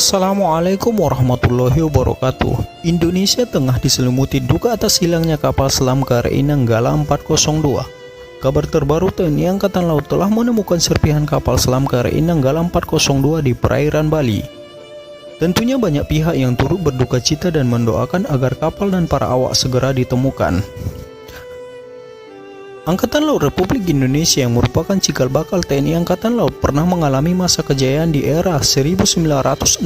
Assalamualaikum warahmatullahi wabarakatuh. Indonesia tengah diselimuti duka atas hilangnya kapal selam KRI Nanggala 402. Kabar terbaru, TNI Angkatan Laut telah menemukan serpihan kapal selam KRI Nanggala 402 di perairan Bali. Tentunya banyak pihak yang turut berduka cita dan mendoakan agar kapal dan para awak segera ditemukan. Angkatan Laut Republik Indonesia yang merupakan cikal bakal TNI Angkatan Laut pernah mengalami masa kejayaan di era 1966.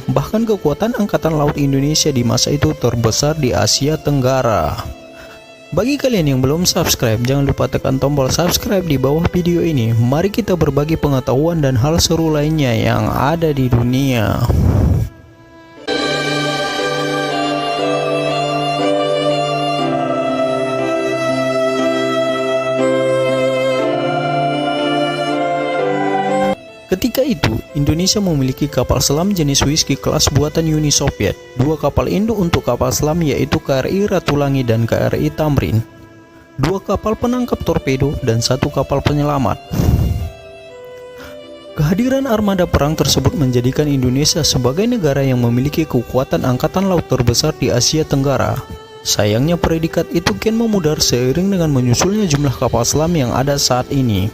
Bahkan kekuatan Angkatan Laut Indonesia di masa itu terbesar di Asia Tenggara. Bagi kalian yang belum subscribe, jangan lupa tekan tombol subscribe di bawah video ini. Mari kita berbagi pengetahuan dan hal seru lainnya yang ada di dunia. Ketika itu, Indonesia memiliki kapal selam jenis Whiskey kelas buatan Uni Soviet, dua kapal induk untuk kapal selam yaitu KRI Ratulangi dan KRI Tamrin, dua kapal penangkap torpedo, dan satu kapal penyelamat. Kehadiran armada perang tersebut menjadikan Indonesia sebagai negara yang memiliki kekuatan angkatan laut terbesar di Asia Tenggara. Sayangnya predikat itu kian memudar seiring dengan menyusulnya jumlah kapal selam yang ada saat ini.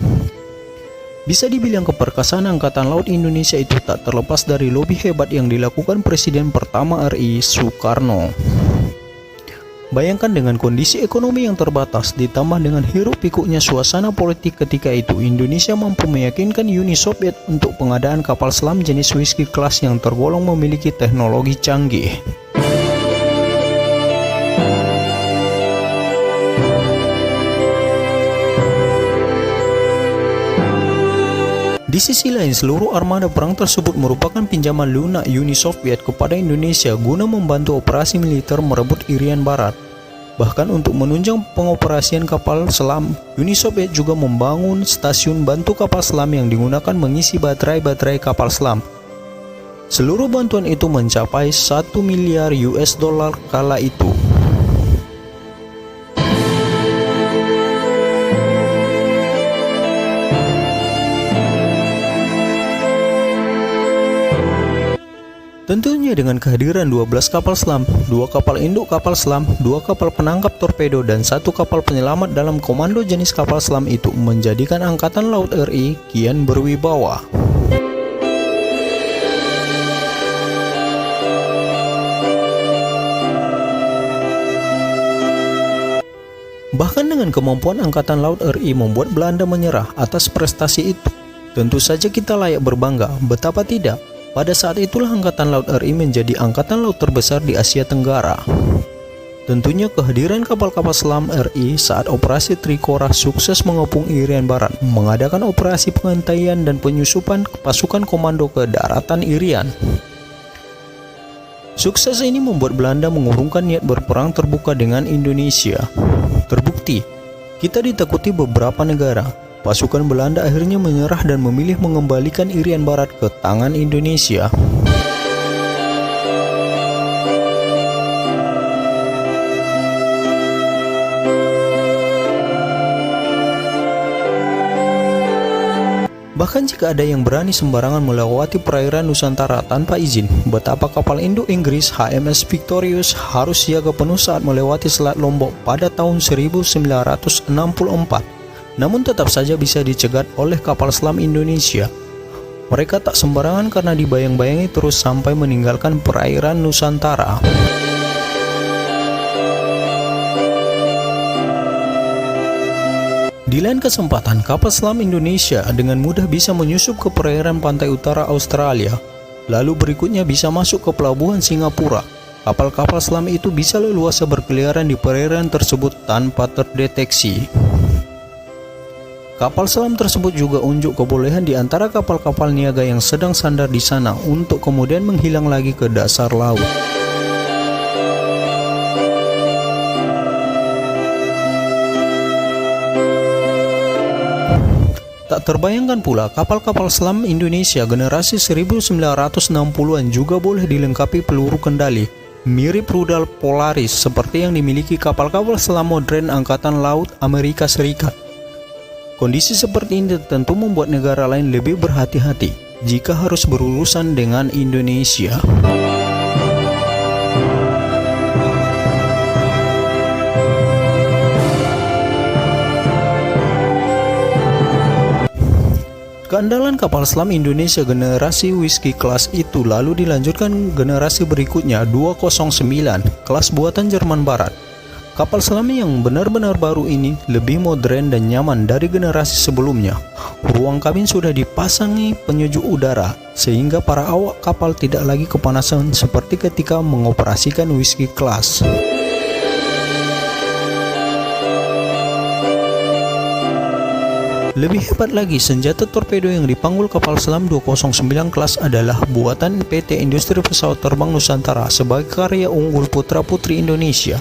Bisa dibilang keperkasaan Angkatan Laut Indonesia itu tak terlepas dari lobi hebat yang dilakukan Presiden pertama RI, Soekarno. Bayangkan dengan kondisi ekonomi yang terbatas, ditambah dengan hiruk-pikuknya suasana politik ketika itu, Indonesia mampu meyakinkan Uni Soviet untuk pengadaan kapal selam jenis Whiskey kelas yang tergolong memiliki teknologi canggih. Di sisi lain, seluruh armada perang tersebut merupakan pinjaman lunak Uni Soviet kepada Indonesia guna membantu operasi militer merebut Irian Barat. Bahkan untuk menunjang pengoperasian kapal selam, Uni Soviet juga membangun stasiun bantu kapal selam yang digunakan mengisi baterai-baterai kapal selam. Seluruh bantuan itu mencapai 1 miliar US dollar kala itu. Tentunya dengan kehadiran 12 kapal selam, 2 kapal induk kapal selam, 2 kapal penangkap torpedo, dan 1 kapal penyelamat dalam komando jenis kapal selam itu menjadikan Angkatan Laut RI kian berwibawa. Bahkan dengan kemampuan Angkatan Laut RI membuat Belanda menyerah atas prestasi itu, tentu saja kita layak berbangga, betapa tidak. Pada saat itulah Angkatan Laut RI menjadi angkatan laut terbesar di Asia Tenggara. Tentunya kehadiran kapal-kapal selam RI saat operasi Trikora sukses mengepung Irian Barat, mengadakan operasi pengantaian dan penyusupan pasukan komando ke daratan Irian. Sukses ini membuat Belanda mengurungkan niat berperang terbuka dengan Indonesia. Terbukti, kita ditakuti beberapa negara. Pasukan Belanda akhirnya menyerah dan memilih mengembalikan Irian Barat ke tangan Indonesia. Bahkan jika ada yang berani sembarangan melewati perairan Nusantara tanpa izin, betapa kapal induk Inggris HMS Victorious harus siaga penuh saat melewati Selat Lombok pada tahun 1964. Namun tetap saja bisa dicegat oleh kapal selam Indonesia. Mereka tak sembarangan karena dibayang-bayangi terus sampai meninggalkan perairan Nusantara. Di lain kesempatan, kapal selam Indonesia dengan mudah bisa menyusup ke perairan pantai utara Australia. Lalu berikutnya bisa masuk ke pelabuhan Singapura. Kapal-kapal selam itu bisa leluasa berkeliaran di perairan tersebut tanpa terdeteksi. Kapal selam tersebut juga unjuk kebolehan di antara kapal-kapal niaga yang sedang sandar di sana untuk kemudian menghilang lagi ke dasar laut. Tak terbayangkan pula kapal-kapal selam Indonesia generasi 1960-an juga boleh dilengkapi peluru kendali, mirip rudal Polaris seperti yang dimiliki kapal-kapal selam modern Angkatan Laut Amerika Serikat. Kondisi seperti ini tentu membuat negara lain lebih berhati-hati. jika harus berurusan dengan Indonesia. Keandalan kapal selam Indonesia generasi Whiskey Class itu lalu dilanjutkan generasi berikutnya 209 kelas buatan Jerman Barat. Kapal selam yang benar-benar baru ini lebih modern dan nyaman dari generasi sebelumnya. Ruang kabin sudah dipasangi penyujuk udara sehingga para awak kapal tidak lagi kepanasan seperti ketika mengoperasikan Whiskey Class. Lebih hebat lagi, senjata torpedo yang dipanggul kapal selam 209 kelas adalah buatan PT Industri Pesawat Terbang Nusantara sebagai karya unggul putra-putri Indonesia.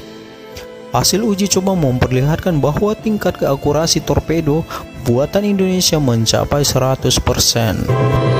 Hasil uji coba memperlihatkan bahwa tingkat keakurasi torpedo buatan Indonesia mencapai 100%.